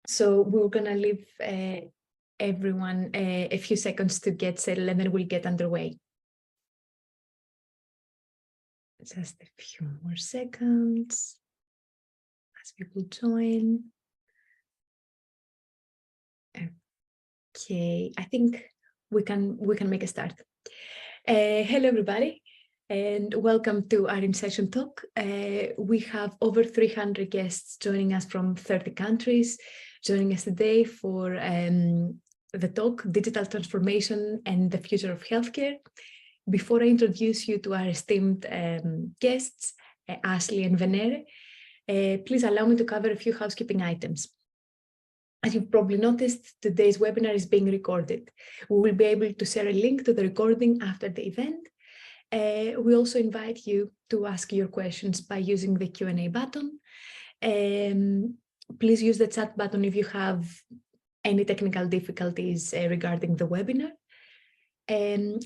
So we're gonna leave everyone a few seconds to get settled, and then we'll get underway. Just a few more seconds as people join. Okay, I think we can make a start. Hello, everybody, and welcome to our in-session talk. We have over 300 guests joining us from 30 countries, joining us today for the talk, Digital Transformation and the Future of Healthcare. Before I introduce you to our esteemed guests, Ashley and Venere, please allow me to cover a few housekeeping items. As you've probably noticed, today's webinar is being recorded. We will be able to share a link to the recording after the event. We also invite you to ask your questions by using the Q&A button. Please use the chat button if you have any technical difficulties regarding the webinar.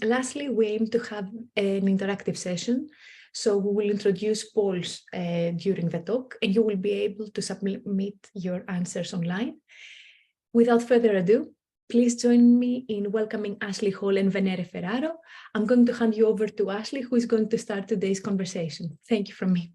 Lastly, we aim to have an interactive session. So we will introduce polls during the talk, and you will be able to submit your answers online. Without further ado, please join me in welcoming Ashley Hall and Venere Ferraro. I'm going to hand you over to Ashley, who is going to start today's conversation. Thank you from me.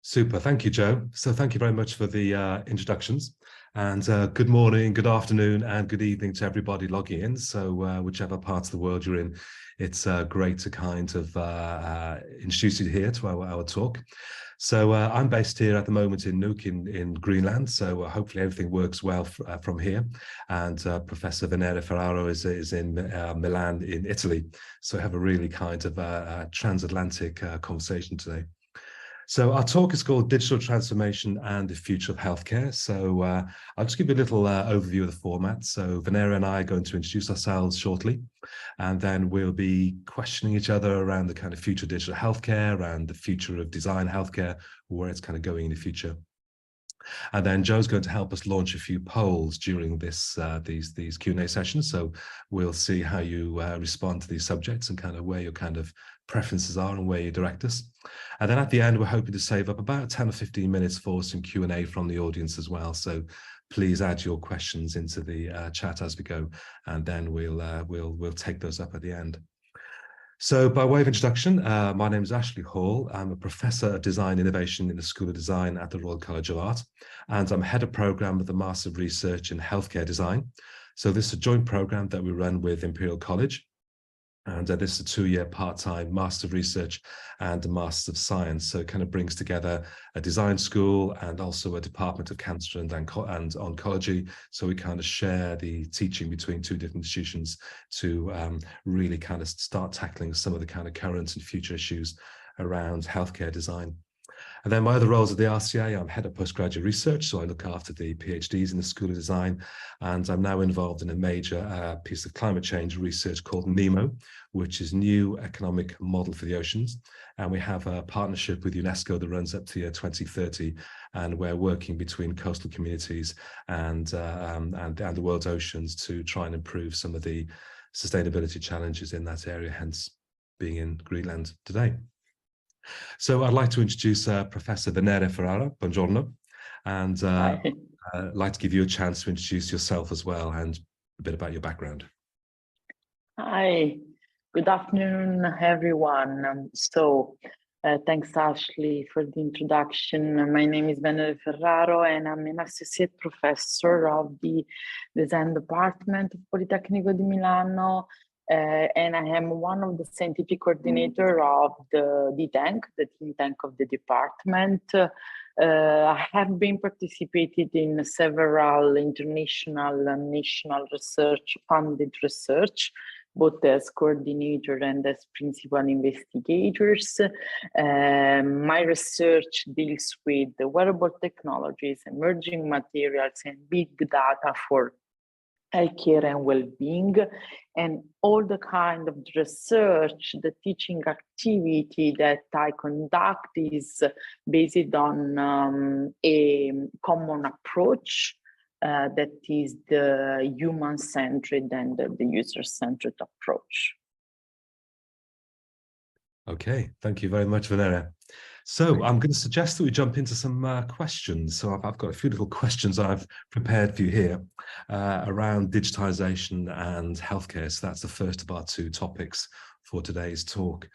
Super, thank you, Joe. So thank you very much for the introductions, and good morning, good afternoon, and good evening to everybody logging in. So whichever parts of the world you're in, it's great to kind of introduce you here to our talk. So I'm based here at the moment in Nuuk in Greenland, so hopefully everything works well from here. And Professor Venere Ferraro is in Milan in Italy, so we have a really kind of transatlantic conversation today. So our talk is called Digital Transformation and the Future of Healthcare. So I'll just give you a little overview of the format. So Venere and I are going to introduce ourselves shortly, and then we'll be questioning each other around the kind of future of digital healthcare and the future of design healthcare, where it's kind of going in the future. And then Joe's going to help us launch a few polls during this these Q&A sessions. So we'll see how you respond to these subjects and kind of where your kind of preferences are and where you direct us. And then at the end, we're hoping to save up about 10 or 15 minutes for some Q&A from the audience as well. So please add your questions into the chat as we go, and then we'll take those up at the end. So by way of introduction, my name is Ashley Hall. I'm a Professor of Design Innovation in the School of Design at the Royal College of Art, and I'm Head of Programme with the Master of Research in Healthcare Design. So this is a joint programme that we run with Imperial College, and this is a 2-year part-time Master of Research and a Master of Science. So it kind of brings together a design school and also a Department of Cancer and Oncology. So we kind of share the teaching between two different institutions to really kind of start tackling some of the kind of current and future issues around healthcare design. And then my other roles at the RCA, I'm Head of Postgraduate Research, so I look after the PhDs in the School of Design, and I'm now involved in a major piece of climate change research called NEMO, which is New Economic Model for the Oceans. And we have a partnership with UNESCO that runs up to year 2030, and we're working between coastal communities and the world's oceans to try and improve some of the sustainability challenges in that area, hence being in Greenland today. So I'd like to introduce Professor Venere Ferraro. Buongiorno. And I'd like to give you a chance to introduce yourself as well and a bit about your background. Hi, good afternoon, everyone. Thanks, Ashley, for the introduction. My name is Venere Ferraro, and I'm an associate professor of the design department of Politecnico di Milano. And I am one of the scientific coordinator of the think tank of the department. I have been participated in several international and national funded research, both as coordinator and as principal investigators. My research deals with the wearable technologies, emerging materials, and big data for healthcare and well-being, and all the kind of research, the teaching activity that I conduct is based on a common approach that is the human-centered and the user-centered approach. Okay, thank you very much, Venere. So I'm going to suggest that we jump into some questions. So I've got a few little questions I've prepared for you here around digitization and healthcare. So that's the first of our two topics for today's talk.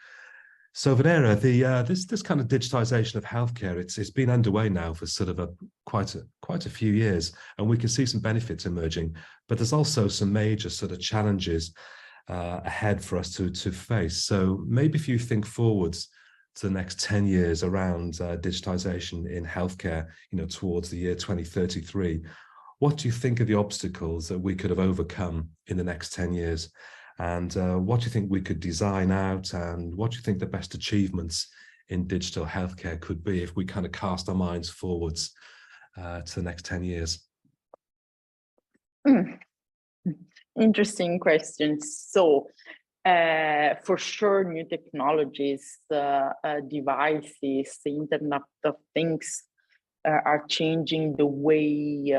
So Venere, this kind of digitization of healthcare, it's been underway now for sort of quite a few years, and we can see some benefits emerging. But there's also some major sort of challenges ahead for us to face. So maybe if you think forwards to the next 10 years around digitization in healthcare, towards the year 2033, what do you think are the obstacles that we could have overcome in the next 10 years? And what do you think we could design out, and what do you think the best achievements in digital healthcare could be if we kind of cast our minds forwards to the next 10 years? Interesting questions. So, for sure, new technologies, devices, the Internet of Things are changing the way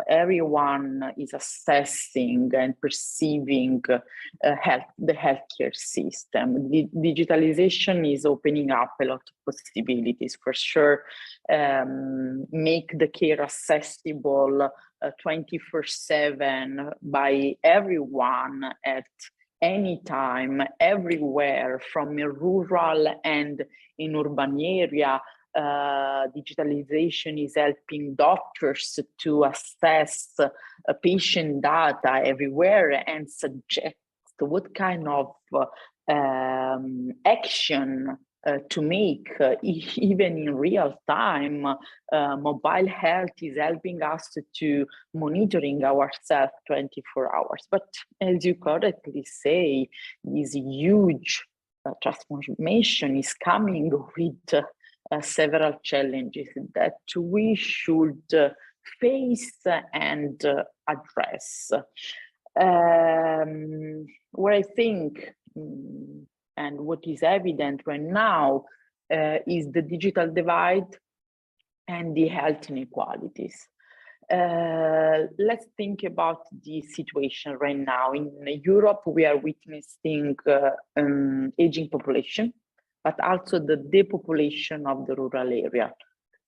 everyone is assessing and perceiving the healthcare system. Digitalization is opening up a lot of possibilities, for sure. Make the care accessible 24/7 by everyone at any time, everywhere, from a rural and in urban area. Digitalization is helping doctors to assess patient data everywhere and suggest what kind of action to make, even in real time. Mobile health is helping us to monitoring ourselves 24 hours. But as you correctly say, this huge transformation is coming with several challenges that we should face and address. What I think and what is evident right now is the digital divide and the health inequalities. Let's think about the situation right now. In Europe, we are witnessing aging population, but also the depopulation of the rural area.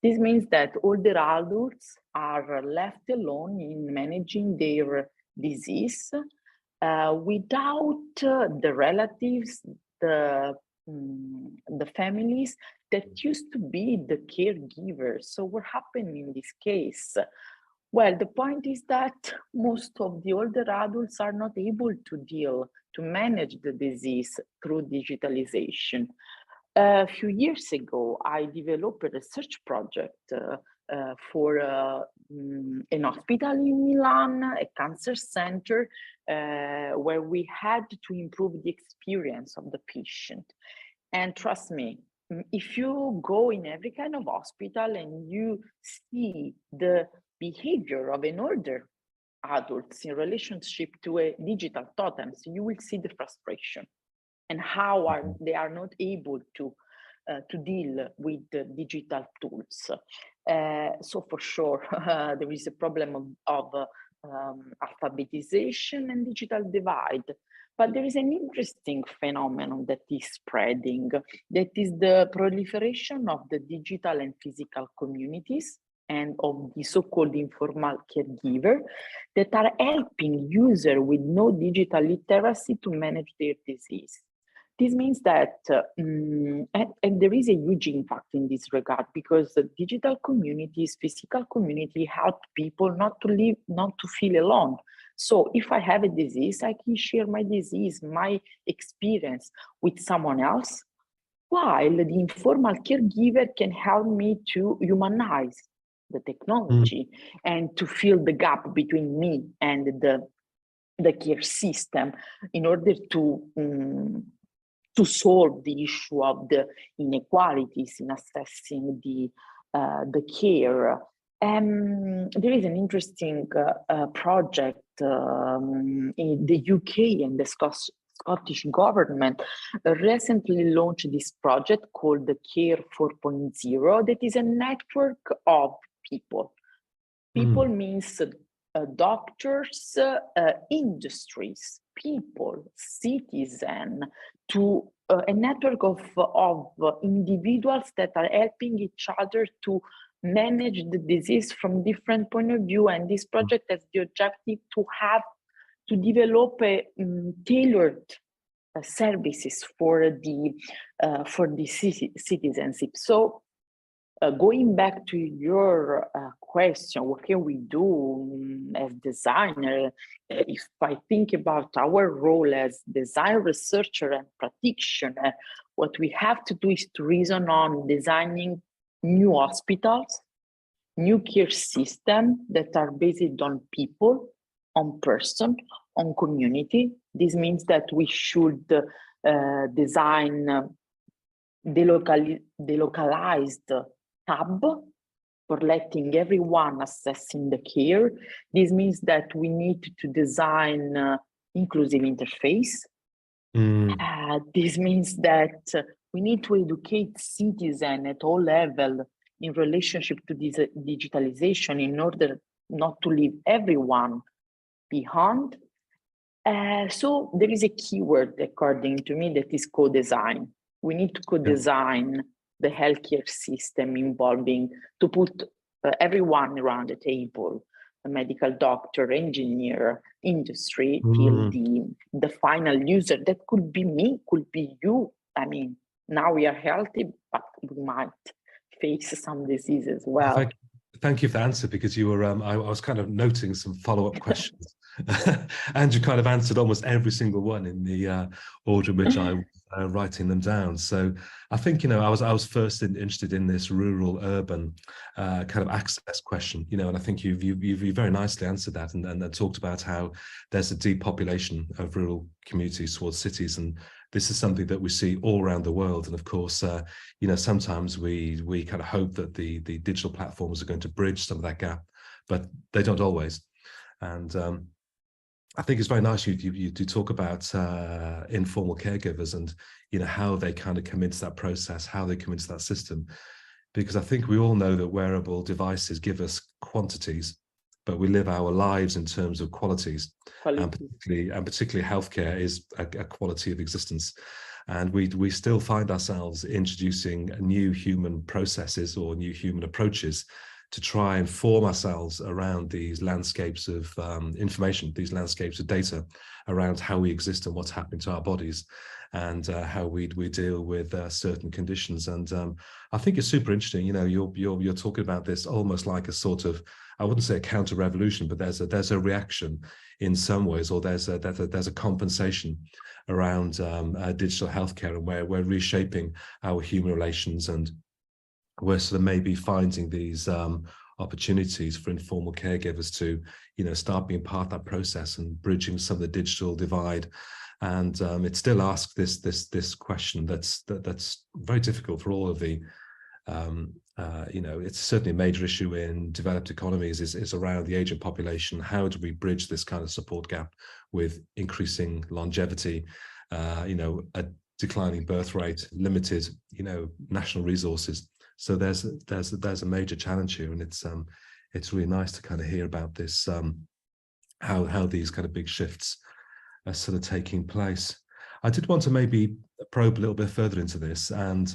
This means that older adults are left alone in managing their disease without the relatives, the families that used to be the caregivers. So what happened in this case? Well, the point is that most of the older adults are not able to manage the disease through digitalization. A few years ago, I developed a research project for an hospital in Milan, a cancer center, where we had to improve the experience of the patient. And trust me, if you go in every kind of hospital and you see the behavior of an older adults in relationship to a digital totems, you will see the frustration and how they are not able to deal with the digital tools. So for sure, there is a problem of alphabetization and digital divide. But there is an interesting phenomenon that is spreading, that is the proliferation of the digital and physical communities and of the so-called informal caregiver that are helping users with no digital literacy to manage their disease. This means that, and there is a huge impact in this regard, because the digital communities, physical community help people not to feel alone. So if I have a disease, I can share my disease, my experience with someone else, while the informal caregiver can help me to humanize the technology and to fill the gap between me and the care system in order to solve the issue of the inequalities in assessing the care. There is an interesting project in the UK, and the Scottish government recently launched this project called the Care 4.0, that is a network of people. People means doctors, industries, people, citizens, to a network of individuals that are helping each other to manage the disease from different point of view. And this project has the objective to develop a tailored services for the citizenship. So going back to your question, what can we do as designer? If I think about our role as design researcher and practitioner, what we have to do is to reason on designing new hospitals, new care systems that are based on people, on person, on community. This means that we should design delocalized hub for letting everyone accessing the care. This means that we need to design inclusive interface. This means that we need to educate citizens at all levels in relationship to this digitalization in order not to leave everyone behind. So there is a keyword, according to me, that is co-design. We need to co-design the healthcare system involving to put everyone around the table, a medical doctor, engineer, industry, till the final user. That could be me, could be you. I mean, now we are healthy, but we might face some disease as well. Thank you for the answer, because you were, I was kind of noting some follow-up questions. And you kind of answered almost every single one in the order in which I was writing them down. So I think, I was first interested in this rural-urban kind of access question, and I think you've very nicely answered that, and talked about how there's a depopulation of rural communities towards cities, and this is something that we see all around the world. And of course, sometimes we kind of hope that the digital platforms are going to bridge some of that gap, but they don't always. And I think it's very nice you do talk about informal caregivers and how they kind of come into that process, how they come into that system, because I think we all know that wearable devices give us quantities, but we live our lives in terms of qualities. And particularly healthcare is a quality of existence. And we still find ourselves introducing new human processes or new human approaches to try and form ourselves around these landscapes of information, these landscapes of data around how we exist and what's happening to our bodies, and how we deal with certain conditions. And I think it's super interesting. You're talking about this almost like a sort of, I wouldn't say a counter-revolution, but there's a reaction in some ways, or there's a compensation around digital healthcare, and where we're reshaping our human relations, and we're sort of maybe finding these opportunities for informal caregivers to, start being part of that process and bridging some of the digital divide. And it still asks this question that's very difficult for all of the, it's certainly a major issue in developed economies, is around the aging population. How do we bridge this kind of support gap with increasing longevity, a declining birth rate, limited, national resources? So there's a major challenge here, and it's really nice to kind of hear about this, how these kind of big shifts are sort of taking place. I did want to maybe probe a little bit further into this and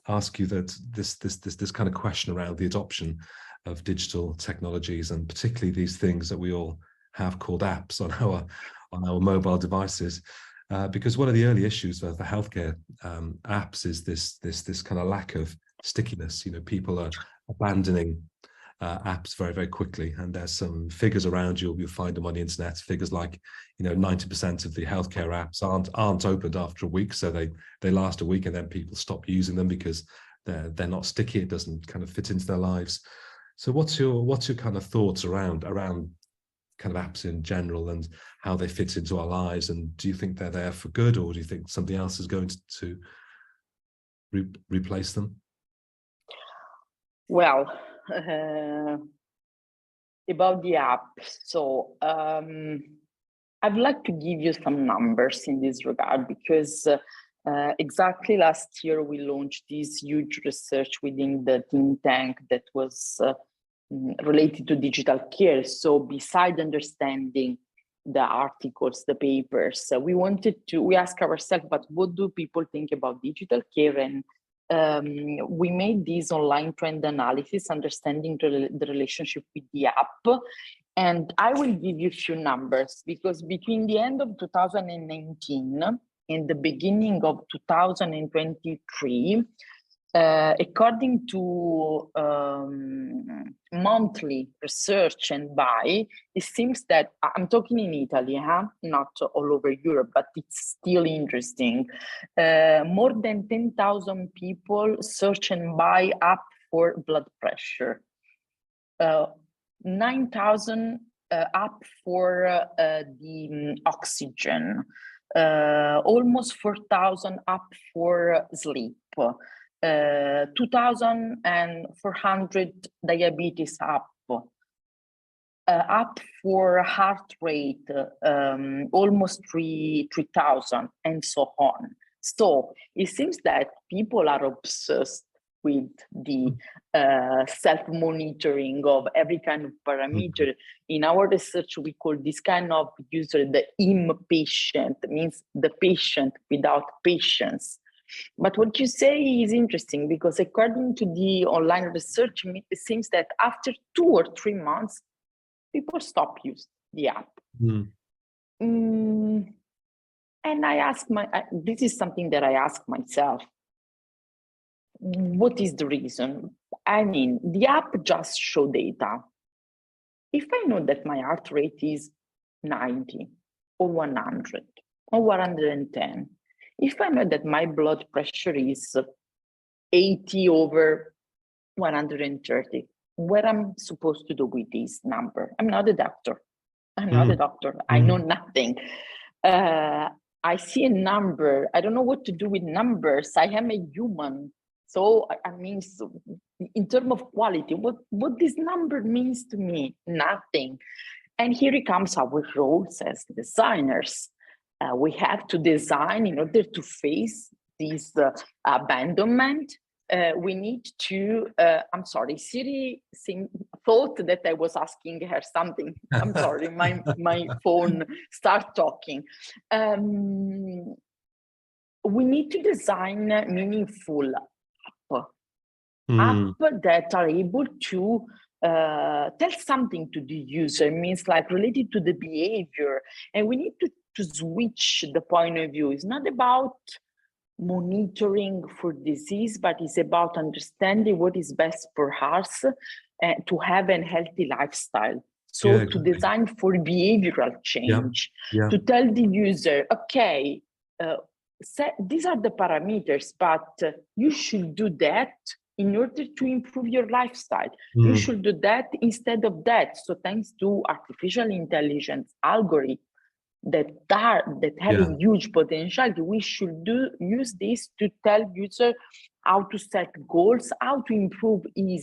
ask you that this kind of question around the adoption of digital technologies, and particularly these things that we all have called apps on our mobile devices. Because one of the early issues for healthcare apps is this kind of lack of stickiness. People are abandoning apps very, very quickly, and there's some figures around you'll find them on the internet. Figures like 90% of the healthcare apps aren't opened after a week, so they last a week and then people stop using them because they're not sticky. It doesn't kind of fit into their lives. So what's your kind of thoughts around kind of apps in general and how they fit into our lives? And do you think they're there for good, or do you think something else is going to replace them? Well, about the app, so I'd like to give you some numbers in this regard, because exactly last year we launched this huge research within the think tank that was related to digital care. So beside understanding the articles, the papers. We ask ourselves, but what do people think about digital care? And we made this online trend analysis, understanding the relationship with the app. And I will give you a few numbers, because between the end of 2019 and the beginning of 2023, according to monthly research and buy, it seems that, I'm talking in Italy, not all over Europe, but it's still interesting. More than 10,000 people search and buy app for blood pressure. 9,000 app for the oxygen. Almost 4,000 app for sleep. 2,400 diabetes app. App for heart rate, almost 3,000, and so on. So it seems that people are obsessed with the self-monitoring of every kind of parameter. In our research, we call this kind of user the impatient, means the patient without patience. But what you say is interesting, because according to the online research, it seems that after 2 or 3 months, people stop using the app. And I ask this is something that I ask myself. What is the reason? I mean, the app just show data. If I know that my heart rate is 90 or 100 or 110, if I know that my blood pressure is 80 over 130, what I'm supposed to do with this number? I'm not a doctor. I'm not a doctor. I know nothing. I see a number. I don't know what to do with numbers. I am a human. So, I mean, in terms of quality, what this number means to me? Nothing. And here it comes our roles as designers. We have to design in order to face this abandonment. We need to, I'm sorry, Siri thought that I was asking her something. I'm sorry, my phone started talking. We need to design meaningful apps that are able to tell something to the user, means like related to the behavior. And we need to switch the point of view. It's not about monitoring for disease, but it's about understanding what is best for us to have a healthy lifestyle. So to design for behavioral change, to tell the user, okay, these are the parameters, but you should do that in order to improve your lifestyle. You should do that instead of that. So thanks to artificial intelligence algorithms that have a huge potential, we should use this to tell user how to set goals, how to improve him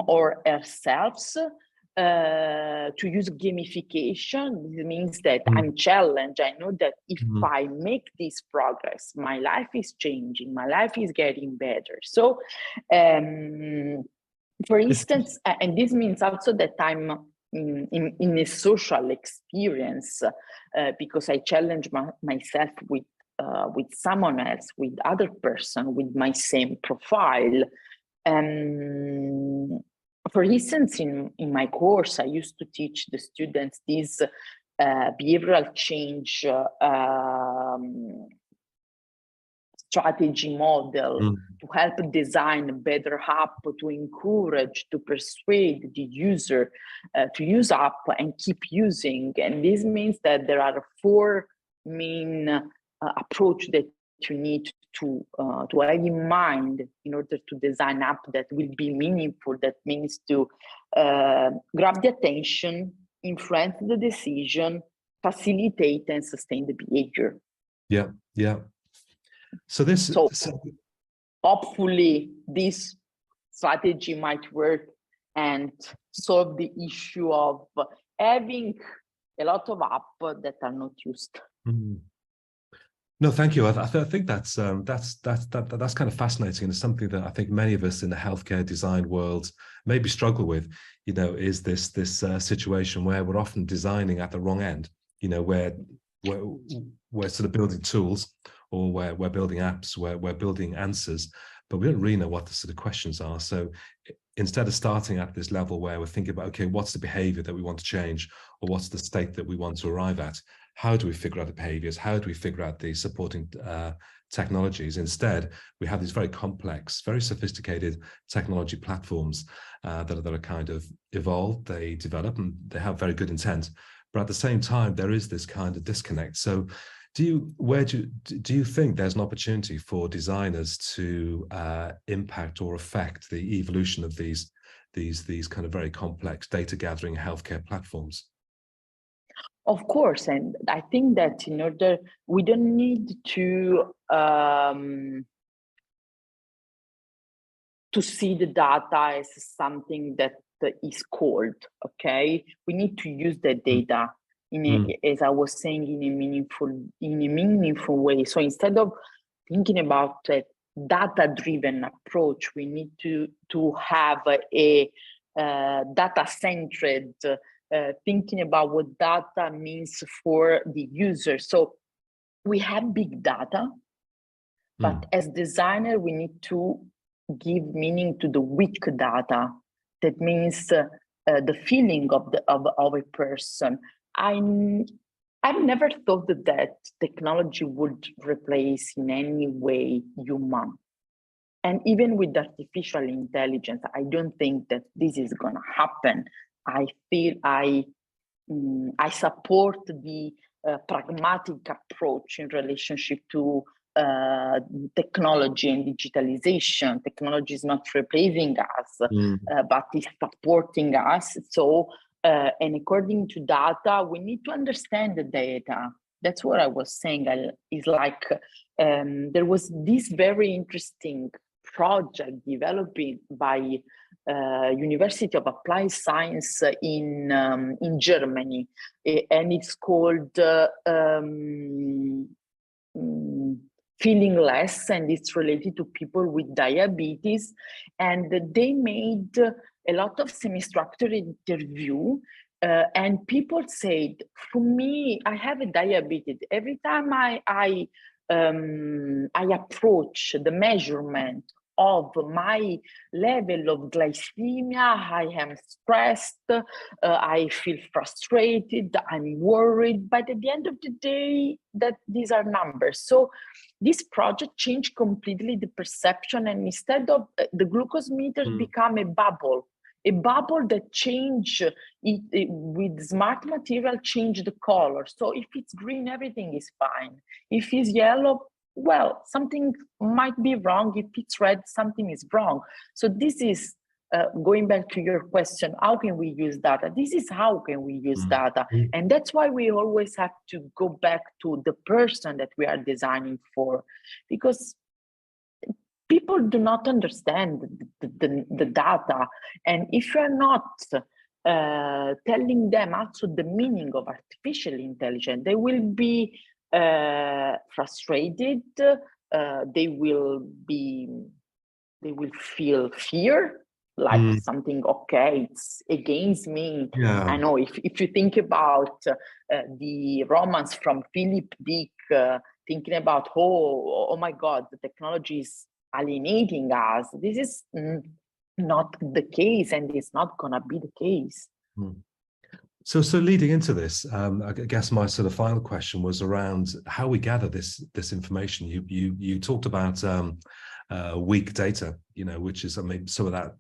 or herself, to use gamification. It means that I'm challenged. I know that if I make this progress, my life is changing, my life is getting better. So, for instance, and this means also that I'm in a social experience, because I challenge myself with someone else, with other person, with my same profile. For instance, in my course, I used to teach the students this behavioral change strategy model to help design a better app, to encourage, to persuade the user to use app and keep using. And this means that there are 4 main approach that you need to have in mind in order to design app that will be meaningful. That means to grab the attention, influence the decision, facilitate and sustain the behavior. So hopefully this strategy might work and solve the issue of having a lot of apps that are not used. No, thank you. I think that's kind of fascinating, and it's something that I think many of us in the healthcare design world maybe struggle with. Is this situation where we're often designing at the wrong end. Where we're sort of building tools, or we're building apps, where we're building answers, but we don't really know what the sort of questions are. So instead of starting at this level where we're thinking about, okay, what's the behavior that we want to change, or what's the state that we want to arrive at? How do we figure out the behaviors? How do we figure out the supporting technologies? Instead, we have these very complex, very sophisticated technology platforms that are kind of evolved, they develop, and they have very good intent. But at the same time, there is this kind of disconnect. So do you think there's an opportunity for designers to impact or affect the evolution of these kind of very complex data gathering healthcare platforms? Of course, and I think that in order, we don't need to see the data as something that is cold. Okay, we need to use the data as I was saying, in a meaningful way. So instead of thinking about a data-driven approach, we need to have a data-centered thinking about what data means for the user. So we have big data, but as designer, we need to give meaning to the weak data. That means the feeling of a person. I've never thought that technology would replace in any way human. And even with artificial intelligence, I don't think that this is going to happen. I feel I support the pragmatic approach in relationship to technology and digitalization. Technology is not replacing us, but is supporting us. So, and according to data, we need to understand the data. That's what I was saying. Is like there was this very interesting project developed by University of Applied Science in Germany, and it's called Feeling Less, and it's related to people with diabetes. And they made a lot of semi-structured interview, and people said, for me, I have a diabetes. Every time I approach the measurement of my level of glycemia, I am stressed, I feel frustrated, I'm worried, but at the end of the day, that these are numbers. So this project changed completely the perception, and instead of the glucose meters become a bubble that change it with smart material, change the color. So if it's green, everything is fine. If it's yellow, well, something might be wrong. If it's red, something is wrong. So this is going back to your question, how can we use data? This is how can we use data. And that's why we always have to go back to the person that we are designing for, because people do not understand the data. And if you're not telling them also the meaning of artificial intelligence, they will be frustrated. They will feel fear, like something, okay, it's against me. Yeah. I know if you think about the romance from Philip Dick, thinking about, oh my God, the technology is alienating us. This is not the case, and it's not gonna be the case. So leading into this, I guess my sort of final question was around how we gather this information. You talked about weak data, which is, I mean, some of that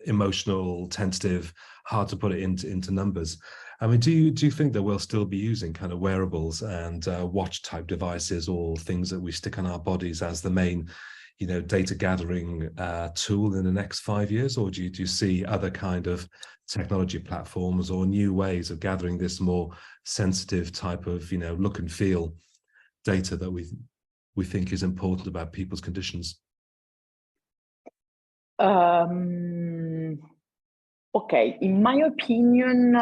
emotional, tentative, hard to put it into numbers. I mean, do you think that we'll still be using kind of wearables and watch type devices, or things that we stick on our bodies as the main, data gathering tool in the next 5 years? Or do you see other kind of technology platforms or new ways of gathering this more sensitive type of, look and feel data that we think is important about people's conditions? Okay, in my opinion,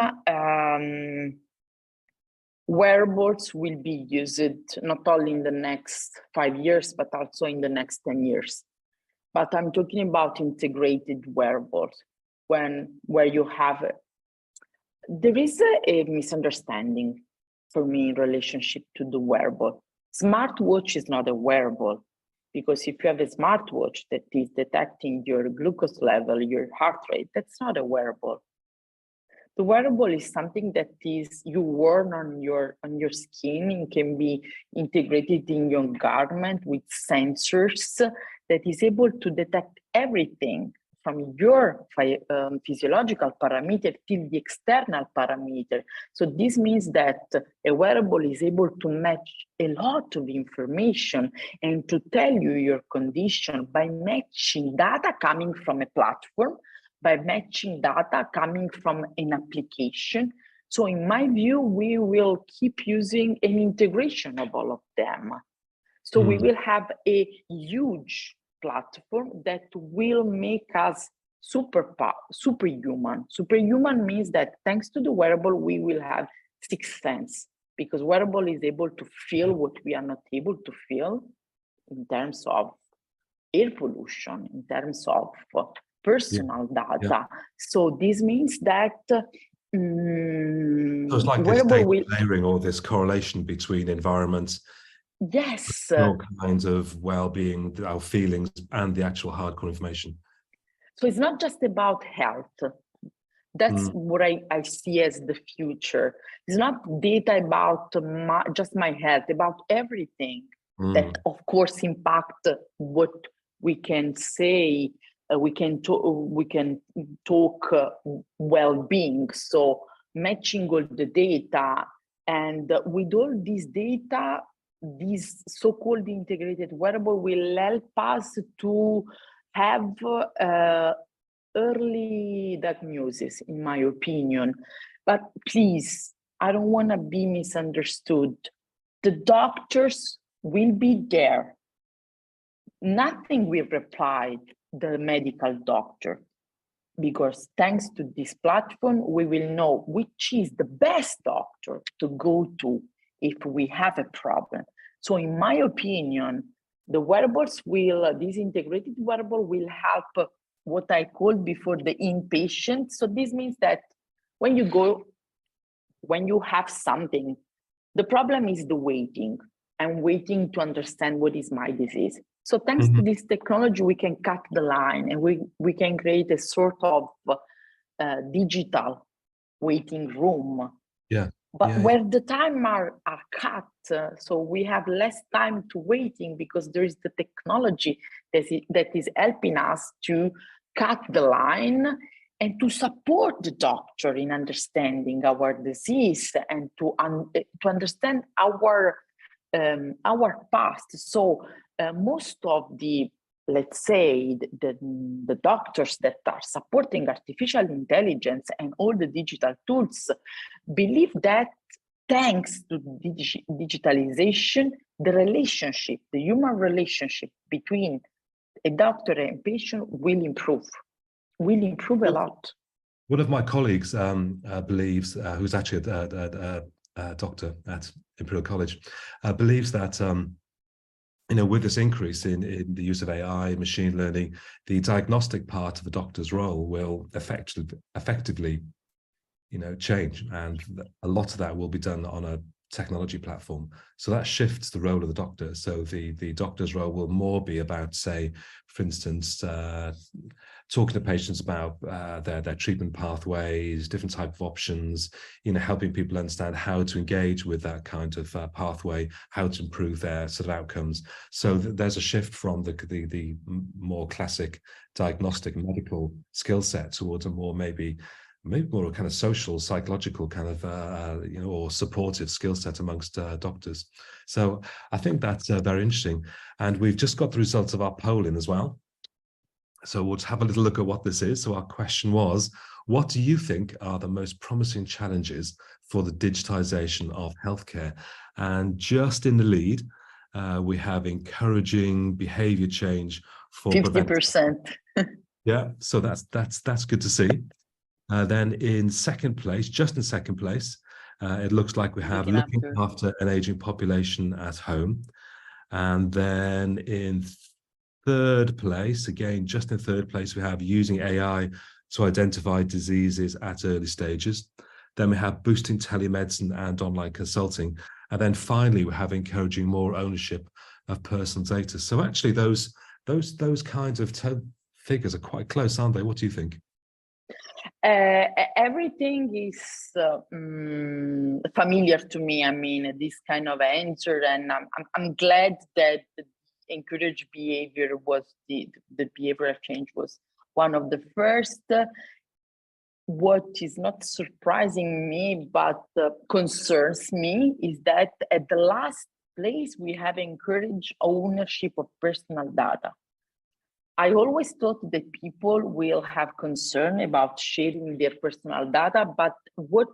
wearables will be used not only in the next 5 years, but also in the next 10 years. But I'm talking about integrated wearables, where you have, there is a misunderstanding for me in relationship to the wearable. Smartwatch is not a wearable, because if you have a smartwatch that is detecting your glucose level, your heart rate, that's not a wearable. The wearable is something that is you wear on your skin and can be integrated in your garment with sensors that is able to detect everything from your physiological parameter till the external parameter. So this means that a wearable is able to match a lot of information and to tell you your condition by matching data coming from a platform, by matching data coming from an application. So in my view, we will keep using an integration of all of them. So we will have a huge platform that will make us superhuman. Superhuman means that thanks to the wearable, we will have sixth sense, because wearable is able to feel what we are not able to feel in terms of air pollution, in terms of personal data. So this means that so it's like this data layering or this correlation between environments, all kinds of well-being, our feelings, and the actual hardcore information. So it's not just about health. That's what I see as the future. It's not data about just my health, about everything that, of course, impact what we can say. We can talk well-being. So matching all the data, and with all this data, this so-called integrated wearable will help us to have early diagnosis, in my opinion. But please, I don't want to be misunderstood. The doctors will be there. Nothing will reply the medical doctor, because thanks to this platform, we will know which is the best doctor to go to if we have a problem. So in my opinion, the wearables this integrated wearable will help what I called before the inpatient. So this means that when you have something, the problem is the waiting. I'm waiting to understand what is my disease. So thanks to this technology, we can cut the line, and we can create a sort of digital waiting room. But where the time are cut, so we have less time to waiting, because there is the technology that is helping us to cut the line and to support the doctor in understanding our disease and to understand our past. So most of the, let's say, the doctors that are supporting artificial intelligence and all the digital tools believe that thanks to digitalization, the human relationship between a doctor and patient will improve a lot. One of my colleagues believes, who's actually a doctor at Imperial College, believes that with this increase in the use of AI, machine learning, the diagnostic part of the doctor's role will effectively change, and a lot of that will be done on a technology platform. So that shifts the role of the doctor. So the doctor's role will more be about, say, for instance, talking to patients about their treatment pathways, different type of options, helping people understand how to engage with that kind of pathway, how to improve their sort of outcomes. So there's a shift from the more classic diagnostic medical skill set towards a more maybe more a kind of social, psychological kind of, or supportive skill set amongst doctors. So I think that's very interesting. And we've just got the results of our polling as well. So we'll have a little look at what this is. So our question was, what do you think are the most promising challenges for the digitization of healthcare? And just in the lead, we have encouraging behavior change for 50%. Yeah, so that's good to see. Then in second place, just in second place, It looks like we have looking after an aging population at home. And then in third place, again, just in third place, we have using AI to identify diseases at early stages. Then we have boosting telemedicine and online consulting. And then finally, we have encouraging more ownership of personal data. So actually, those kinds of figures are quite close, aren't they? What do you think? Everything is familiar to me. I mean, this kind of answer, and I'm glad that the encouraged behavior was the behavioral change was one of the first. What is not surprising me, but concerns me, is that at the last place we have encouraged ownership of personal data. I always thought that people will have concern about sharing their personal data, but what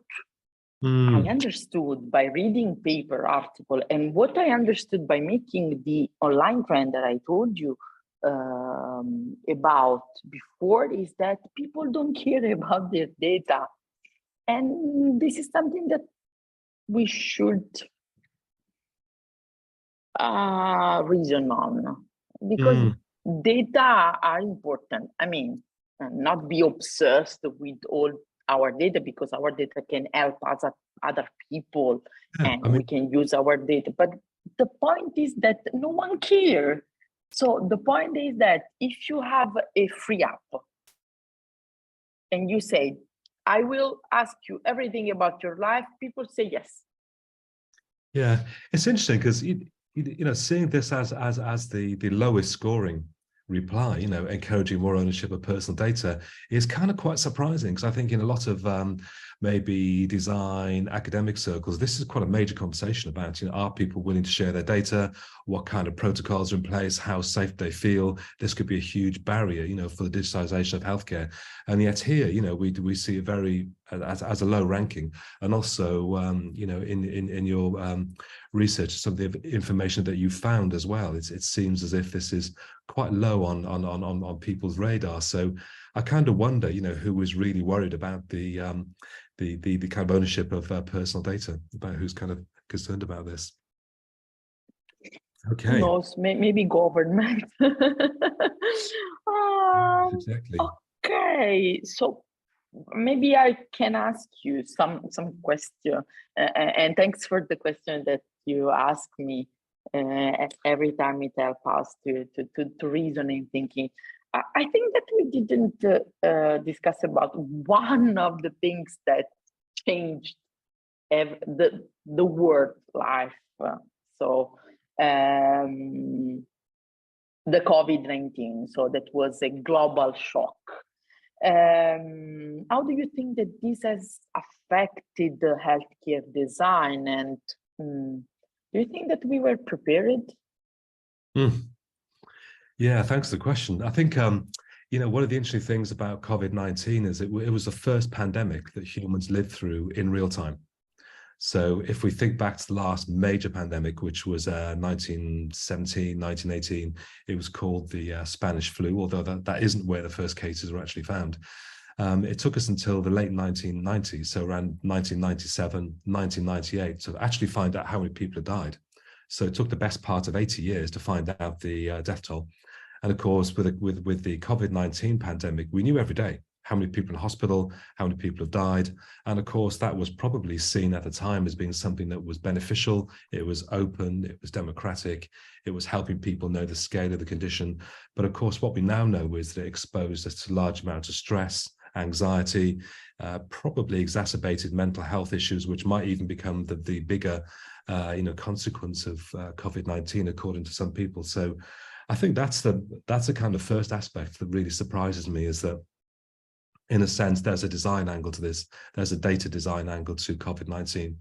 I understood by reading paper article and what I understood by making the online trend that I told you about before is that people don't care about their data. And this is something that we should reason on, because data are important. I mean, not be obsessed with all our data, because our data can help other people, and we can use our data. But the point is that no one cares. So the point is that if you have a free app and you say, I will ask you everything about your life, people say yes. Yeah, it's interesting because you know, seeing this as the lowest scoring reply, you know, encouraging more ownership of personal data, is kind of quite surprising, because I think in a lot of maybe design academic circles, this is quite a major conversation about, you know, are people willing to share their data? What kind of protocols are in place? How safe they feel? This could be a huge barrier, you know, for the digitalization of healthcare. And yet here, you know, we see a very as a low ranking. And also, you know, in your research, some of the information that you found as well, it seems as if this is quite low on people's radar. So I kind of wonder, you know, who was really worried about the kind of ownership of personal data, about who's kind of concerned about this. Okay. Who knows? Maybe government. Exactly. Okay, so maybe I can ask you some question, and thanks for the question that you ask me every time. It helps us to reason and thinking. I think that we didn't discuss about one of the things that changed the world life. So the COVID-19. So that was a global shock. How do you think that this has affected the healthcare design, and do you think that we were prepared? Yeah, thanks for the question. I think, you know, one of the interesting things about COVID-19 is it was the first pandemic that humans lived through in real time. So if we think back to the last major pandemic, which was 1917, 1918, it was called the Spanish flu, although that isn't where the first cases were actually found. It took us until the late 1990s, so around 1997, 1998, to actually find out how many people had died. So it took the best part of 80 years to find out the death toll. And of course, with the COVID-19 pandemic, we knew every day how many people in hospital, how many people have died. And of course, that was probably seen at the time as being something that was beneficial. It was open, it was democratic, it was helping people know the scale of the condition. But of course, what we now know is that it exposed us to large amounts of stress, anxiety, probably exacerbated mental health issues, which might even become the bigger you know, consequence of COVID-19, according to some people. So I think that's the kind of first aspect that really surprises me, is that in a sense, there's a design angle to this. There's a data design angle to COVID-19.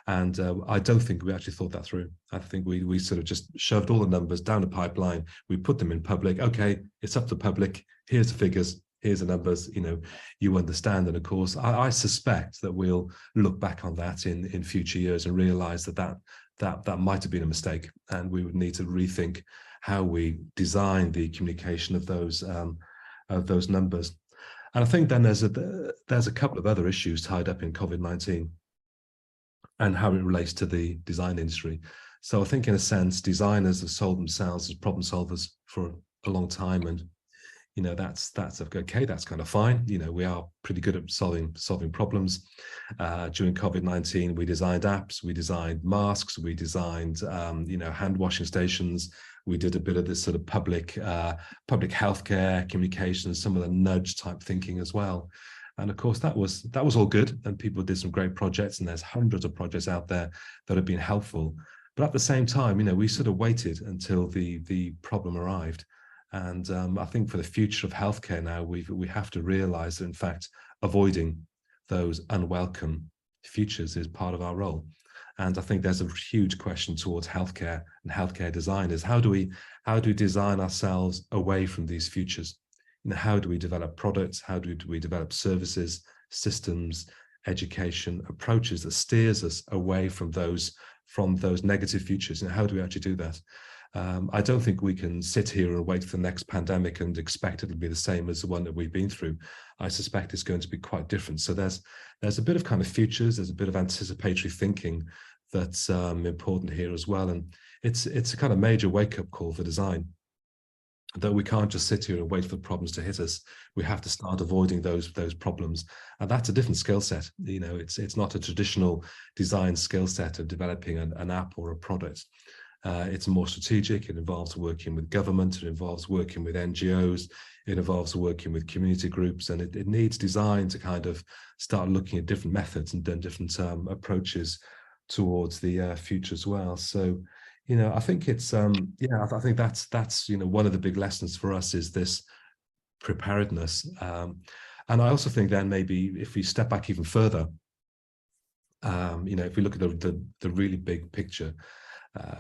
And I don't think we actually thought that through. I think we sort of just shoved all the numbers down the pipeline. We put them in public. Okay, it's up to the public. Here's the figures. Here's the numbers. You know, you understand. And of course, I suspect that we'll look back on that in future years and realize that might have been a mistake. And we would need to rethink how we design the communication of those numbers. And I think then there's a couple of other issues tied up in COVID-19. and how it relates to the design industry. So I think in a sense, designers have sold themselves as problem solvers for a long time. And, you know, that's okay, that's kind of fine. You know, we are pretty good at solving problems. During COVID-19, we designed apps, we designed masks, we designed, you know, hand washing stations. We did a bit of this sort of public healthcare communications, some of the nudge type thinking as well. And of course, that was all good, and people did some great projects, and there's hundreds of projects out there that have been helpful. But at the same time, you know, we sort of waited until the problem arrived. And I think for the future of healthcare now, we have to realize that, in fact, avoiding those unwelcome futures is part of our role. And I think there's a huge question towards healthcare and healthcare design is how do we design ourselves away from these futures? You know, how do we develop products? How do we develop services, systems, education, approaches that steers us away from those negative futures? And how do we actually do that? I don't think we can sit here and wait for the next pandemic and expect it'll be the same as the one that we've been through. I suspect it's going to be quite different. So there's a bit of kind of futures, there's a bit of anticipatory thinking that's important here as well. And it's a kind of major wake-up call for design, that we can't just sit here and wait for problems to hit us. We have to start avoiding those problems. And that's a different skill set. You know, it's not a traditional design skill set of developing an app or a product. It's more strategic. It involves working with government. It involves working with NGOs. It involves working with community groups. And it needs design to kind of start looking at different methods and then different approaches towards the future as well. So, you know, I think it's, yeah, I think that's, you know, one of the big lessons for us is this preparedness. And I also think then maybe if we step back even further, you know, if we look at the really big picture,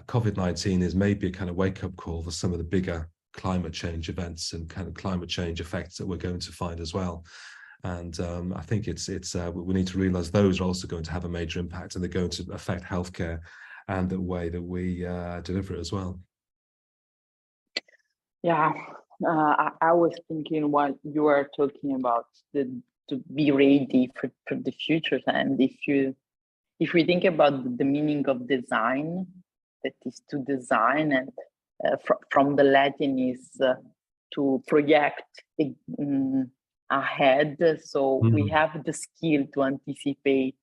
COVID-19 is maybe a kind of wake-up call for some of the bigger climate change events and kind of climate change effects that we're going to find as well. And I think we need to realize those are also going to have a major impact, and they're going to affect healthcare and the way that we deliver it as well. Yeah, I was thinking while you were talking about to be ready for the future, and if we think about the meaning of design, that is to design, and from the Latin is to project ahead. So we have the skill to anticipate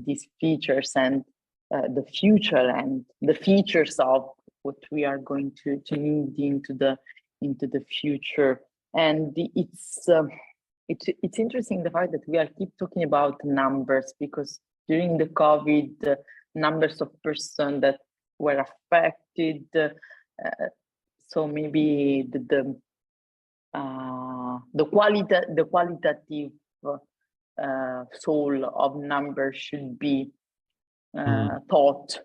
these features and the future and the features of what we are going to need into the future. And it's interesting the fact that we are keep talking about numbers, because during the COVID, the numbers of persons that were affected, so maybe the qualitative soul of numbers should be thought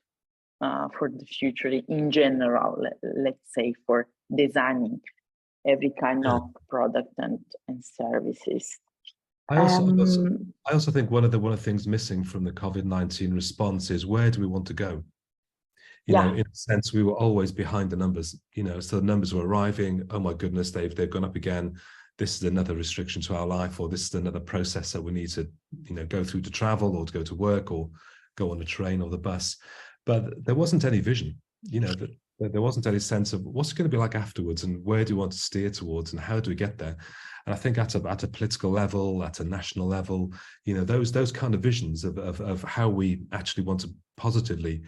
for the future in general, let's say, for designing every kind of product and services. I also think one of the things missing from the COVID-19 response is, where do we want to go? You know, in a sense, we were always behind the numbers, you know, so the numbers were arriving. Oh my goodness, they've gone up again. This is another restriction to our life, or this is another process that we need to, you know, go through to travel or to go to work or go on a train or the bus. But there wasn't any vision, you know, that there wasn't any sense of what's it going to be like afterwards, and where do we want to steer towards, and how do we get there? And I think at a political level, at a national level, you know, those kind of visions of how we actually want to positively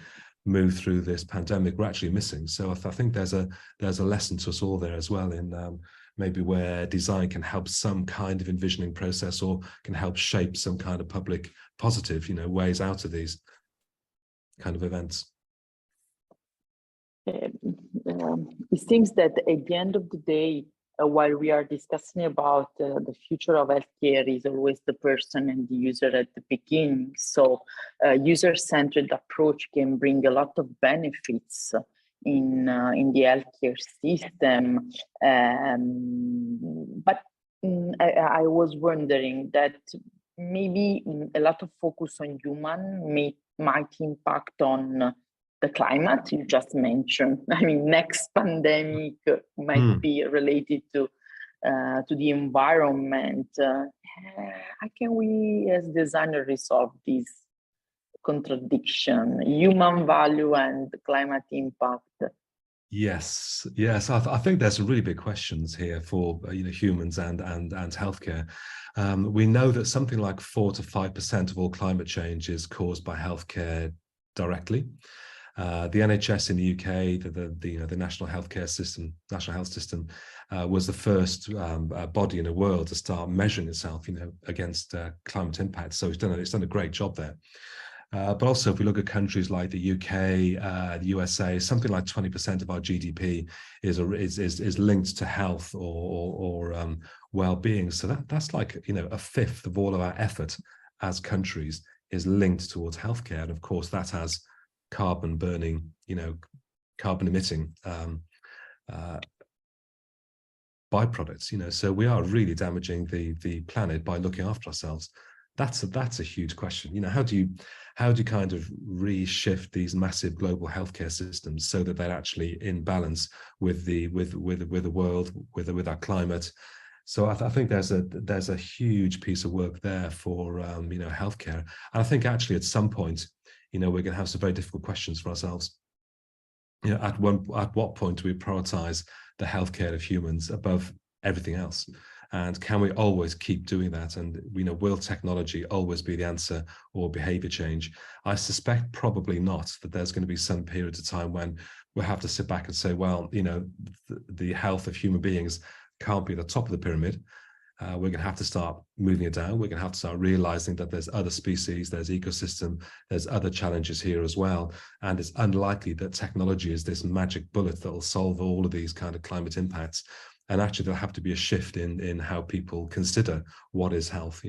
move through this pandemic, we're actually missing. So I think there's a lesson to us all there as well, in maybe where design can help some kind of envisioning process, or can help shape some kind of public positive, you know, ways out of these kind of events. It seems that at the end of the day, while we are discussing about the future of healthcare, is always the person and the user at the beginning. So user-centered approach can bring a lot of benefits in the healthcare system. But I was wondering that maybe a lot of focus on human might impact on the climate you just mentioned. I mean, next pandemic might be related to the environment. How can we as designers resolve this contradiction, human value and climate impact. Yes, yes. I think there's some really big questions here for humans and healthcare. We know that something like 4 to 5% of all climate change is caused by healthcare directly. The NHS in the UK, the National Healthcare System, National Health System, was the first body in the world to start measuring itself, against climate impact. So it's done a great job there. But also, if we look at countries like the UK, the USA, something like 20% of our GDP is linked to health or well-being. So that's like a fifth of all of our effort as countries is linked towards healthcare, and of course that has carbon burning, carbon emitting byproducts. So we are really damaging the planet by looking after ourselves. That's a huge question. How do you kind of reshift these massive global healthcare systems so that they're actually in balance with the world, with our climate? So I think there's a huge piece of work there for healthcare. And I think actually at some point, we're going to have some very difficult questions for ourselves. At what point do we prioritize the healthcare of humans above everything else? And can we always keep doing that? And will technology always be the answer, or behavior change? I suspect probably not, that there's going to be some period of time when we'll have to sit back and say, well, the health of human beings can't be at the top of the pyramid. We're going to have to start moving it down. We're going to have to start realizing that there's other species, there's ecosystem, there's other challenges here as well. And it's unlikely that technology is this magic bullet that will solve all of these kind of climate impacts. And actually, there'll have to be a shift in how people consider what is health,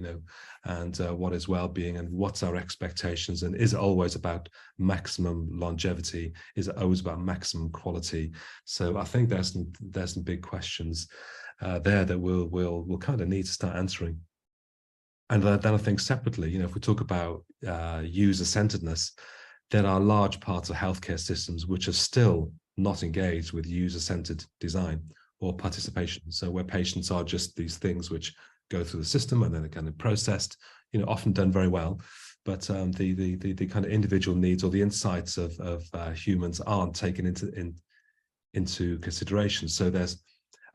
and what is well-being, and what's our expectations, and is it always about maximum longevity? Is it always about maximum quality? So I think there's some big questions there that we'll kind of need to start answering. And then I think separately, if we talk about user-centeredness, there are large parts of healthcare systems which are still not engaged with user-centered design or participation. So where patients are just these things which go through the system and then they're kind of processed, often done very well. But the kind of individual needs or the insights of humans aren't taken into consideration. So there's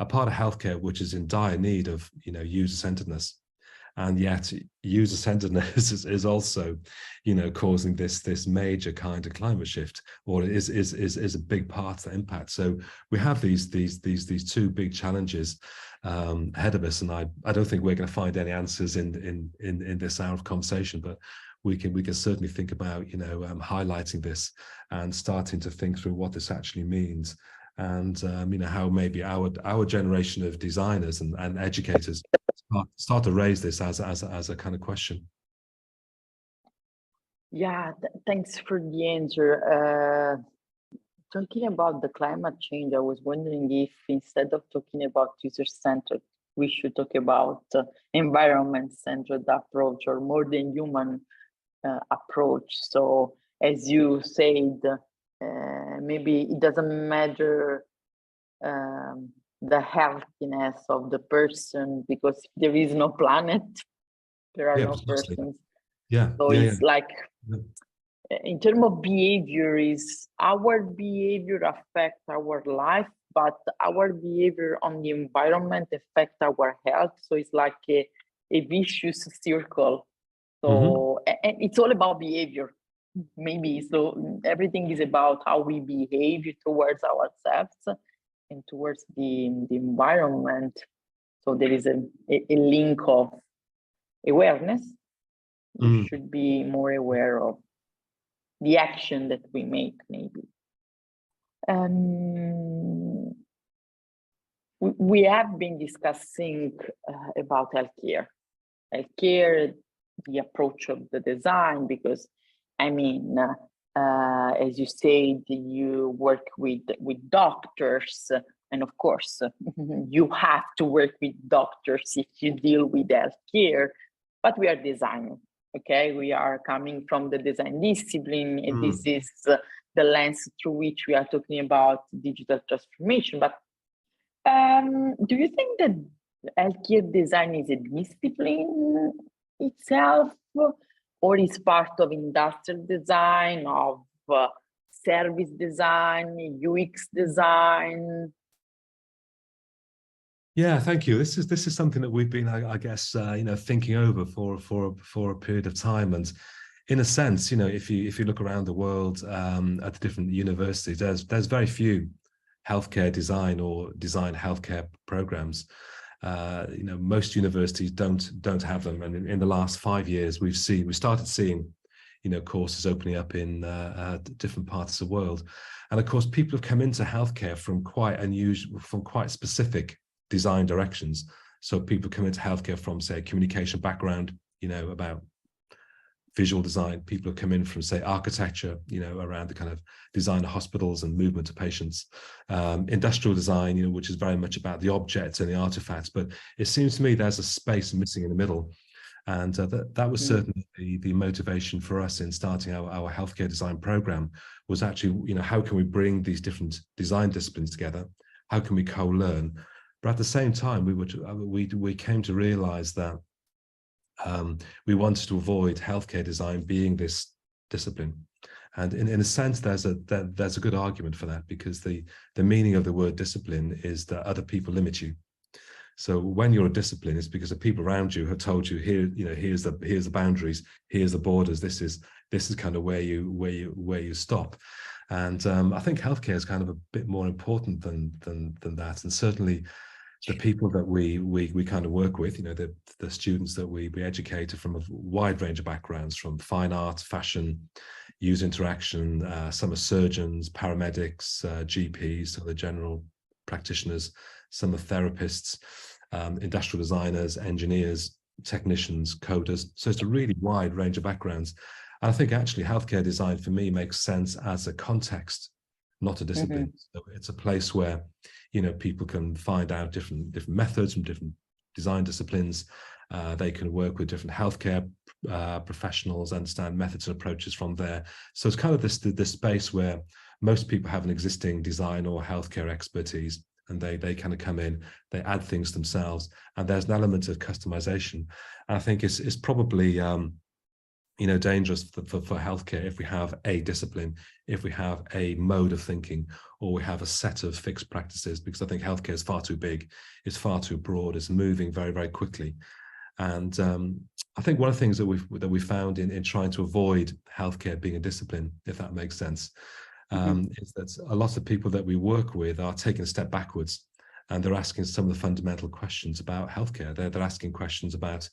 a part of healthcare which is in dire need of user-centeredness. And yet user-centeredness is also, causing this major kind of climate shift, or is a big part of the impact. So we have these two big challenges ahead of us, and I don't think we're going to find any answers in this hour of conversation, but we can certainly think about highlighting this and starting to think through what this actually means, and how maybe our generation of designers and educators start to raise this as a kind of question. Yeah, thanks for the answer. Talking about the climate change, I was wondering if instead of talking about user-centered, we should talk about environment-centered approach, or more than human approach. So as you said, maybe it doesn't matter the healthiness of the person, because there is no planet, there are no persons. Yeah. So it's like, in terms of behavior, is our behavior affect our life, but our behavior on the environment affect our health. So it's like a vicious circle. So and it's all about behavior, maybe. So everything is about how we behave towards ourselves and towards the environment. So there is a link of awareness. We should be more aware of the action that we make, maybe. We have been discussing about healthcare, the approach of the design, because as you said, you work with doctors, and of course you have to work with doctors if you deal with healthcare, but we are designers. Okay, we are coming from the design discipline, and this is the lens through which we are talking about digital transformation. But do you think that healthcare design is a discipline itself, or is part of industrial design, of service design, UX design? Yeah, thank you. This is something that we've been, I guess, thinking over for a period of time. And in a sense, if you look around the world at the different universities, there's very few healthcare design or design healthcare programs. Most universities don't have them, and in the last 5 years, we started seeing, courses opening up in different parts of the world, and of course, people have come into healthcare from quite specific design directions. So people come into healthcare from, say, a communication background, about visual design. People have come in from, say, architecture, around the kind of design of hospitals and movement of patients. Industrial design, which is very much about the objects and the artifacts. But it seems to me there's a space missing in the middle. And that was certainly the motivation for us in starting our healthcare design program, was actually, how can we bring these different design disciplines together? How can we co-learn? But at the same time, we came to realize that we wanted to avoid healthcare design being this discipline. And in a sense, there's a good argument for that, because the meaning of the word discipline is that other people limit you. So when you're a discipline, it's because the people around you have told you, here's the boundaries, here's the borders. This is kind of where you stop. And I think healthcare is kind of a bit more important than that. And certainly, the people that we kind of work with, the students that we educate are from a wide range of backgrounds, from fine art, fashion, user interaction. Some are surgeons, paramedics, GPs, so the general practitioners. Some are therapists, industrial designers, engineers, technicians, coders. So it's a really wide range of backgrounds. And I think actually healthcare design for me makes sense as a context, not a discipline. So it's a place where, people can find out different methods from different design disciplines. They can work with different healthcare professionals, understand methods and approaches from there. So it's kind of this space where most people have an existing design or healthcare expertise, and they kind of come in, they add things themselves, and there's an element of customization. And I think it's probably dangerous for healthcare if we have a discipline, if we have a mode of thinking, or we have a set of fixed practices, because I think healthcare is far too big, it's far too broad, it's moving very, very quickly. And I think one of the things that we found in trying to avoid healthcare being a discipline, if that makes sense, is that a lot of people that we work with are taking a step backwards, and they're asking some of the fundamental questions about healthcare. They're asking questions about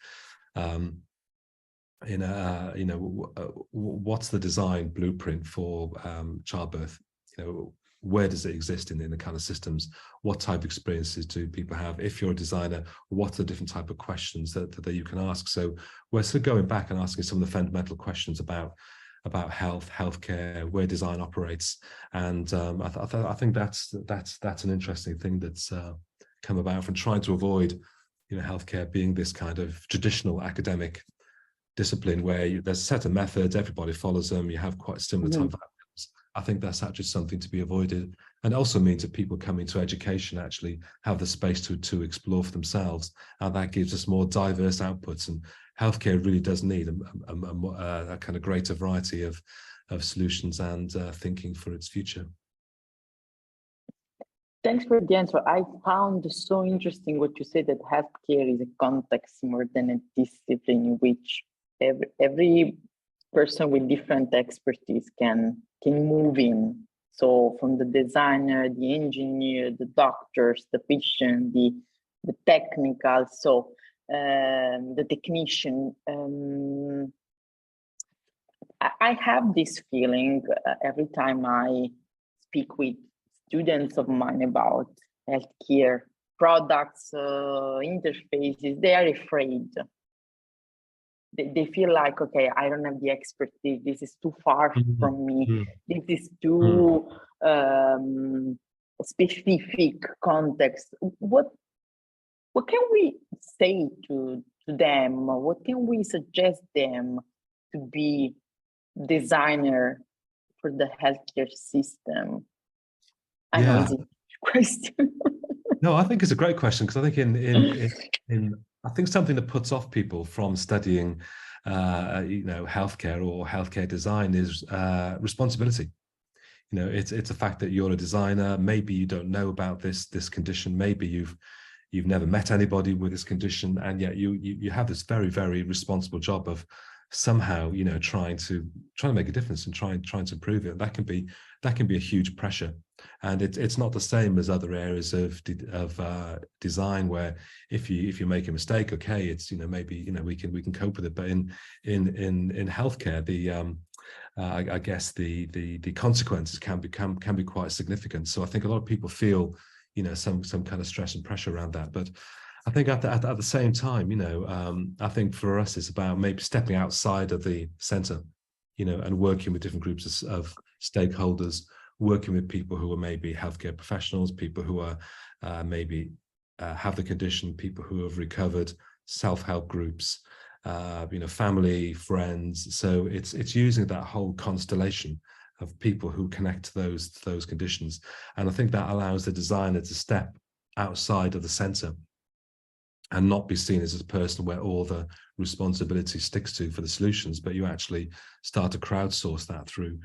what's the design blueprint for childbirth? Where does it exist in the kind of systems? What type of experiences do people have? If you're a designer, what are the different type of questions that you can ask? So we're sort of going back and asking some of the fundamental questions about healthcare, where design operates. And I think that's an interesting thing that's come about from trying to avoid healthcare being this kind of traditional academic discipline where there's a set of methods, everybody follows them, you have quite similar type of outcomes. I think that's actually something to be avoided, and also means that people coming to education actually have the space to explore for themselves, and that gives us more diverse outputs. And healthcare really does need a kind of greater variety of solutions and thinking for its future. Thanks for the answer. I found so interesting what you said, that healthcare is a context more than a discipline in which every person with different expertise can move in. So from the designer, the engineer, the doctors, the patient, the technical, so the technician. I have this feeling every time I speak with students of mine about healthcare products, interfaces, they are afraid. They feel like, okay, I don't have the expertise. This is too far from me. This is too specific context. What can we say to them? What can we suggest them to be designer for the healthcare system? I know it's a question. No, I think it's a great question, because I think in I think something that puts off people from studying healthcare or healthcare design is responsibility. It's a fact that you're a designer. Maybe you don't know about this condition. Maybe you've never met anybody with this condition, and yet you have this very, very responsible job of somehow trying to make a difference and trying to improve it. That can be a huge pressure, and it's not the same as other areas of design, where if you make a mistake, okay, it's maybe we can cope with it. But in healthcare, I guess the consequences can be quite significant. So I think a lot of people feel some kind of stress and pressure around that. But I think at the same time, I think for us it's about maybe stepping outside of the center, and working with different groups of stakeholders, working with people who are maybe healthcare professionals, people who are maybe have the condition, people who have recovered, self-help groups, family, friends. So it's using that whole constellation of people who connect to those conditions. And I think that allows the designer to step outside of the center and not be seen as a person where all the responsibility sticks to for the solutions, but you actually start to crowdsource that through,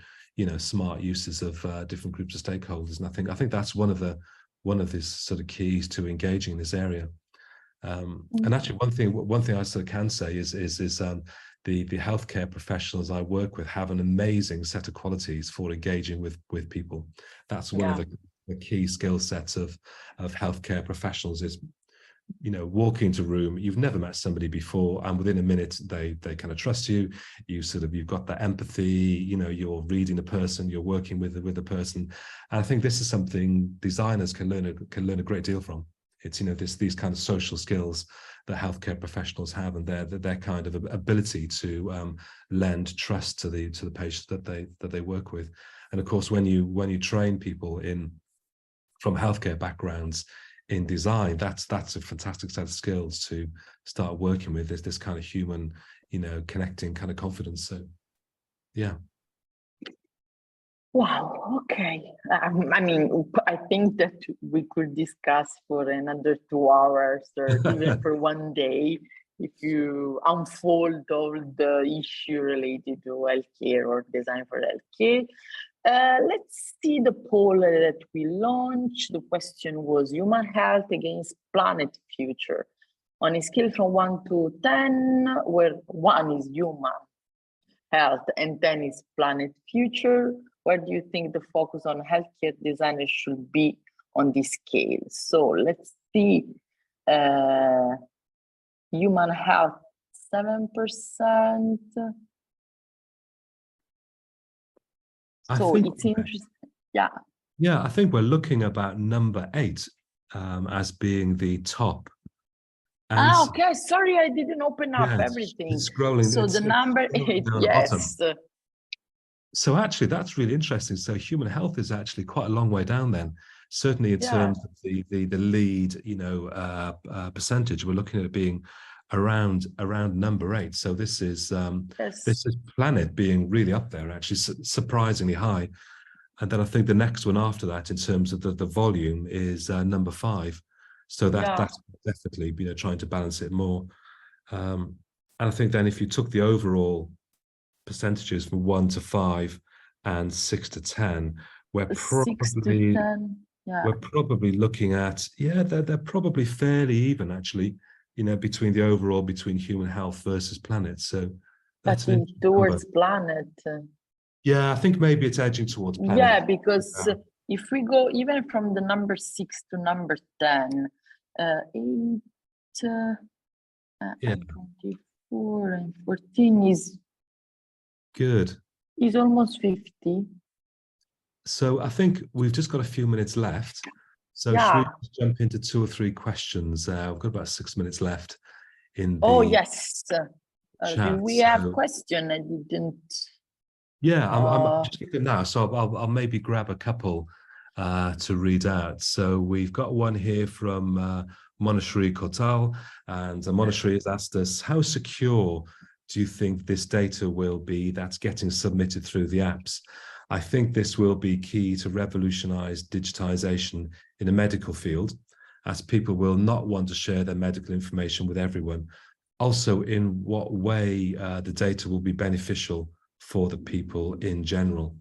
smart uses of different groups of stakeholders. And I think that's one of these sort of keys to engaging in this area. And actually, one thing I sort of can say is the healthcare professionals I work with have an amazing set of qualities for engaging with people. That's one of the key skill sets of healthcare professionals is, walking into a room, you've never met somebody before, and within a minute they kind of trust you. You've got that empathy, you're reading a person, you're working with a person. And I think this is something designers can learn a great deal from. It's these kind of social skills that healthcare professionals have, and their kind of ability to lend trust to the patients that they work with. And of course, when you train people from healthcare backgrounds in design, that's a fantastic set of skills to start working with. This kind of human, connecting kind of confidence. So, yeah. Wow, okay. I mean, I think that we could discuss for another 2 hours or even for one day if you unfold all the issue related to healthcare or design for healthcare. Let's see the poll that we launched. The question was human health against planet future. On a scale from 1 to 10, where 1 is human health and 10 is planet future, where do you think the focus on healthcare designers should be on this scale? So let's see, human health, 7%. So it's interesting, yeah. Yeah, I think we're looking about number 8 as being the top. Okay, sorry, I didn't open up everything. It's scrolling. So the number 8, yes. So actually, that's really interesting. So human health is actually quite a long way down then. Certainly in terms of the lead, percentage, we're looking at it being around number 8. So this is this is planet being really up there, actually surprisingly high. And then I think the next one after that, in terms of the volume, is number 5. So that's definitely trying to balance it more. And I think then if you took the overall percentages from 1 to 5 and 6 to 10, we're probably looking at they're probably fairly even, actually, between the overall between human health versus planet. So that's towards planet. Yeah, I think maybe it's edging towards planet. Yeah, because if we go even from the number 6 to number 10, 8, 24 and 14 is good. Is almost 50. So I think we've just got a few minutes left. So should we jump into 2 or 3 questions? We've got about 6 minutes left in the yes. Do we have question? I didn't. Yeah, I'm just looking now. So I'll maybe grab a couple to read out. So we've got one here from Monashri Kotal, and Monashri has asked us, how secure do you think this data will be that's getting submitted through the apps? I think this will be key to revolutionize digitization in the medical field, as people will not want to share their medical information with everyone. also in what way the data will be beneficial for the people in general?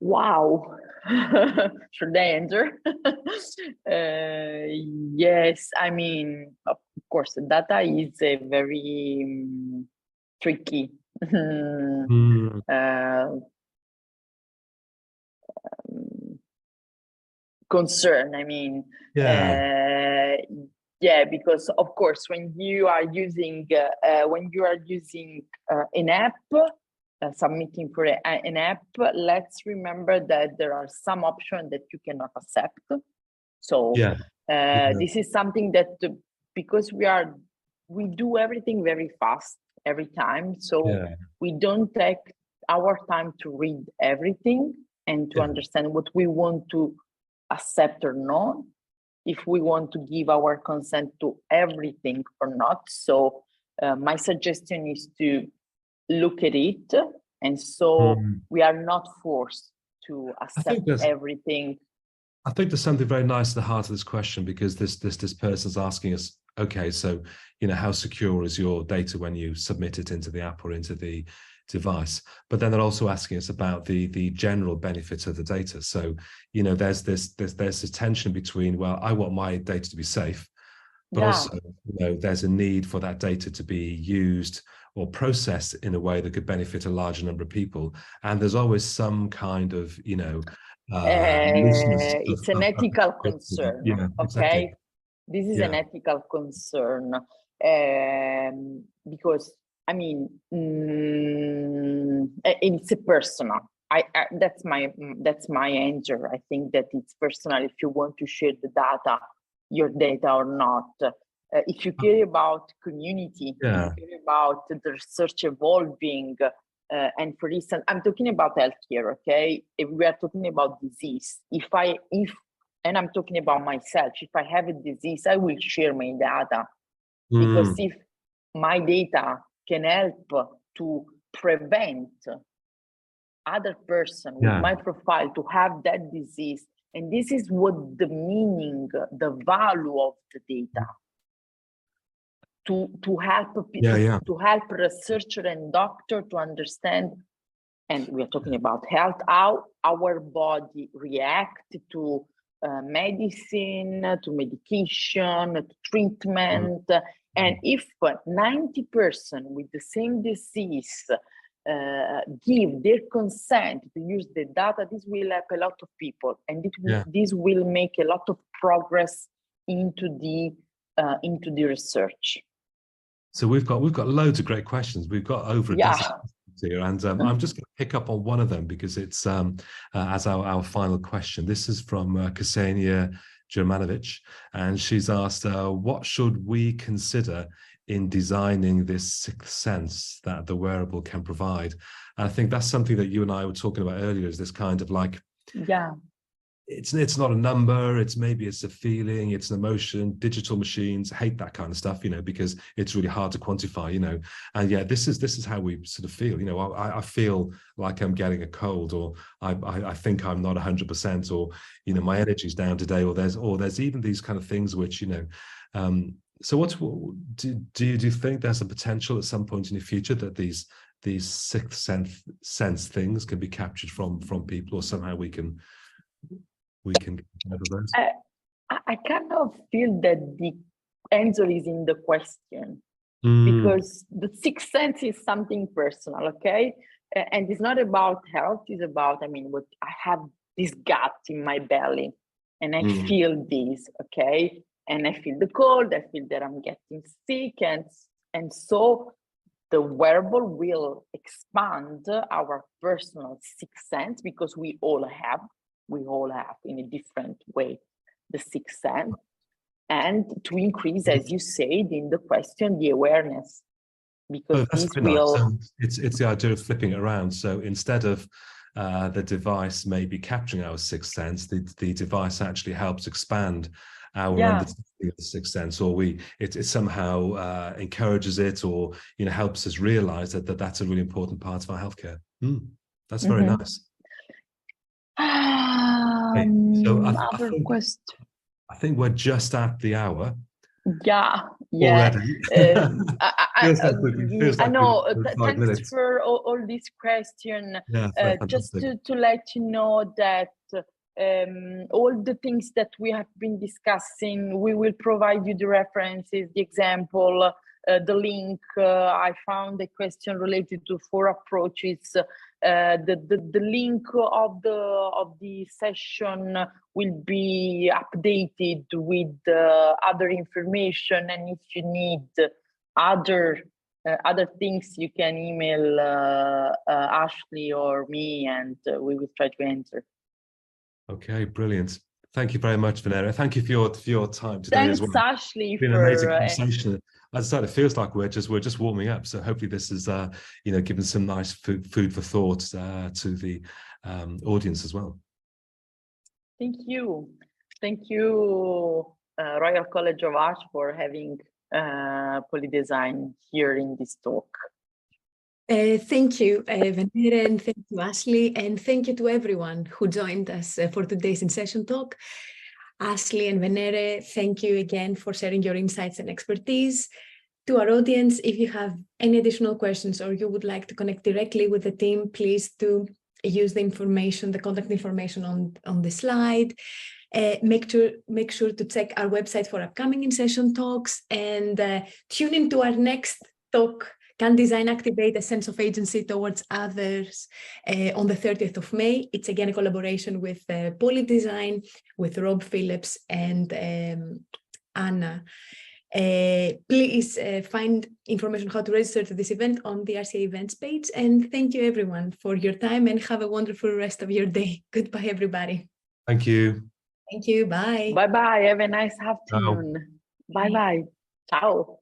Wow. Should I answer? Yes, I mean, of course, data is a very tricky concern. I mean, yeah, because of course, when you are using an app, submitting for an app, let's remember that there are some options that you cannot accept. So this is something that, because we do everything very fast every time, so we don't take our time to read everything and to understand what we want to accept or not, if we want to give our consent to everything or not. So my suggestion is to look at it, and so we are not forced to accept everything. I think there's something very nice at the heart of this question, because this person's asking us, okay, so how secure is your data when you submit it into the app or into the device? But then they're also asking us about the general benefits of the data. So there's this tension between, well, I want my data to be safe, but also there's a need for that data to be used or processed in a way that could benefit a larger number of people. And there's always some kind of it's an ethical concern. Yeah, okay, exactly. This is an ethical concern, because I mean, it's a personal. That's my answer. I think that it's personal if you want to share your data or not. If you care about community, if you care about the research evolving, and for instance, I'm talking about healthcare, okay? If we are talking about disease, and I'm talking about myself, if I have a disease, I will share my data, because if my data can help to prevent other person with my profile to have that disease, and this is what the meaning, the value of the data. To help people, to help researcher and doctor to understand, and we are talking about health, how our body react to medicine, to medication, to treatment. And if 90% with the same disease give their consent to use the data, this will help a lot of people, and this will make a lot of progress into the research. So we've got loads of great questions. We've got over a dozen here, and I'm just going to pick up on one of them, because it's as our final question. This is from Ksenia Germanovic, and she's asked, what should we consider in designing this sixth sense that the wearable can provide? And I think that's something that you and I were talking about earlier, is this kind of like, it's not a number, it's a feeling, it's an emotion. Digital machines hate that kind of stuff, because it's really hard to quantify, and this is how we sort of feel. I feel like I'm getting a cold, or I think I'm not 100%, or my energy's down today, or there's even these kind of things which so do you think there's a potential at some point in the future that these sixth sense things can be captured from people, or somehow we can get out of those? I kind of feel that the answer is in the question, because the sixth sense is something personal, okay? And it's not about health, it's about, what I have this gut in my belly, and I feel this, okay? And I feel the cold, I feel that I'm getting sick, and so the wearable will expand our personal sixth sense, because we all have in a different way the sixth sense, and to increase, as you said in the question, the awareness, because this will it's the idea of flipping it around. So instead of the device maybe capturing our sixth sense, the device actually helps expand our understanding of the sixth sense, or it somehow encourages it, or helps us realize that that's a really important part of our healthcare. That's very nice. So I think we're just at the hour. Yeah, already. I, Feels like feels I like know. we're 5 Thanks minutes. for all these questions. Yeah, Just fantastic. to let you know that all the things that we have been discussing, we will provide you the references, the example, the link. I found a question related to 4 approaches. The link of the session will be updated with other information, and if you need other things, you can email Ashley or me, and we will try to answer. Okay, brilliant. Thank you very much, Venere. Thank you for your time today as Thanks, well. Ashley, It's been an for amazing conversation. As I said, it feels like we're just warming up. So hopefully this is given some nice food for thought to the audience as well. Thank you. Thank you, Royal College of Art, for having POLI.design here in this talk. Thank you, Venere, and thank you, Ashley, and thank you to everyone who joined us for today's in-session talk. Ashley and Venere, thank you again for sharing your insights and expertise. To our audience, if you have any additional questions or you would like to connect directly with the team, please do use the information, the contact information on the slide. Make sure to check our website for upcoming in-session talks, and tune into our next talk, Can Design Activate a Sense of Agency Towards Others, on the 30th of May. It's again a collaboration with POLI.design, with Rob Phillips and Anna. Please find information how to register to this event on the RCA events page. And thank you everyone for your time, and have a wonderful rest of your day. Goodbye, everybody. Thank you. Thank you. Bye. Bye-bye. Have a nice afternoon. Bye-bye. Ciao.